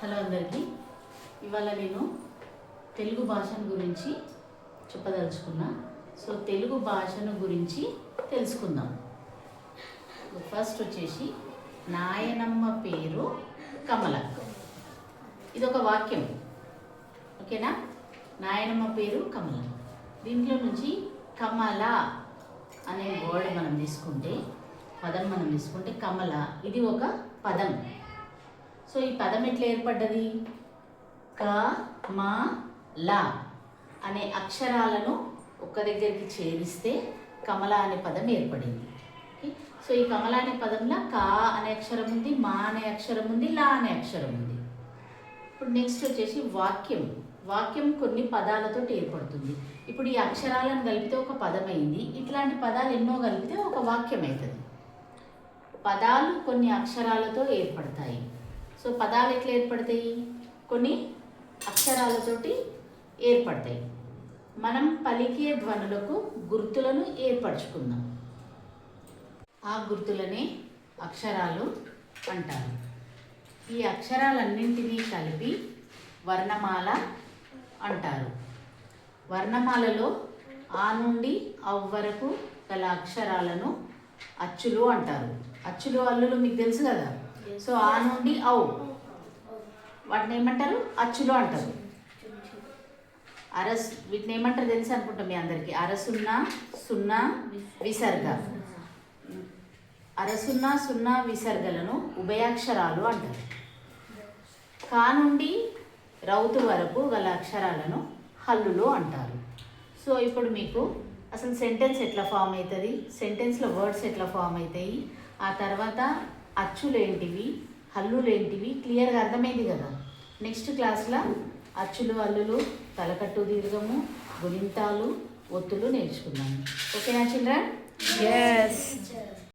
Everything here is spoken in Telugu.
హలో అందరికీ. ఇవాళ నేను తెలుగు భాషను గురించి చెప్పదలుచుకున్నా. సో తెలుగు భాషను గురించి తెలుసుకుందాం. ఫస్ట్ వచ్చేసి నాయనమ్మ పేరు కమల. ఇది ఒక వాక్యం, ఓకేనా? నాయనమ్మ పేరు కమల. దీంట్లో నుంచి కమల అనే వర్డ్ మనం తీసుకుంటే, పదం మనం తీసుకుంటే కమల, ఇది ఒక పదం. సో ఈ పదం ఎట్లా ఏర్పడ్డది? క మ ల అనే అక్షరాలను ఒక్క దగ్గరికి చేరిస్తే కమల అనే పదం ఏర్పడింది. ఓకే, సో ఈ కమల అనే పదంలో క అనే అక్షరం ఉంది, మా అనే అక్షరం ఉంది, లా అనే అక్షరం ఉంది. ఇప్పుడు నెక్స్ట్ వచ్చేసి వాక్యం. వాక్యం కొన్ని పదాలతో ఏర్పడుతుంది. ఇప్పుడు ఈ అక్షరాలను కలిపితే ఒక పదం అయింది. ఇట్లాంటి పదాలు ఎన్నో కలిపితే ఒక వాక్యం అవుతుంది. పదాలు కొన్ని అక్షరాలతో ఏర్పడతాయి. సో పదాలు ఎట్లా ఏర్పడతాయి? కొన్ని అక్షరాలతోటి ఏర్పడతాయి. మనం పలికే ధ్వనులకు గుర్తులను ఏర్పరచుకుందాం. ఆ గుర్తులనే అక్షరాలు అంటారు. ఈ అక్షరాలన్నింటినీ కలిపి వర్ణమాల అంటారు. వర్ణమాలలో ఆ నుండి అవ్ వరకు గల అక్షరాలను అచ్చులు అంటారు. అచ్చులు అల్లులు మీకు తెలుసు కదా. సో ఆ నుండి ఔ వాటిని ఏమంటారు? అచ్చులు అంటారు. వీటిని ఏమంటారు తెలుసు అనుకుంటాం మీ అందరికీ. అరసున్నా సున్నా విసర్గ. అరసున్నా సున్నా విసర్గలను ఉభయాక్షరాలు అంటారు. కా నుండి రౌతు వరకు గల అక్షరాలను హల్లులు అంటారు. సో ఇప్పుడు మీకు అసలు సెంటెన్స్ ఎట్లా ఫామ్ అవుతుంది, సెంటెన్స్లో వర్డ్స్ ఎట్లా ఫామ్ అవుతాయి, ఆ తర్వాత అచ్చులు ఏంటివి, హల్లులు ఏంటివి క్లియర్గా అర్థమైంది కదా. నెక్స్ట్ క్లాస్లో అచ్చులు, హల్లులు, తలకట్టు దీర్ఘము, గుణింతాలు, ఒత్తులు నేర్చుకున్నాము. ఓకేనా చిల్డ్రన్? Yes.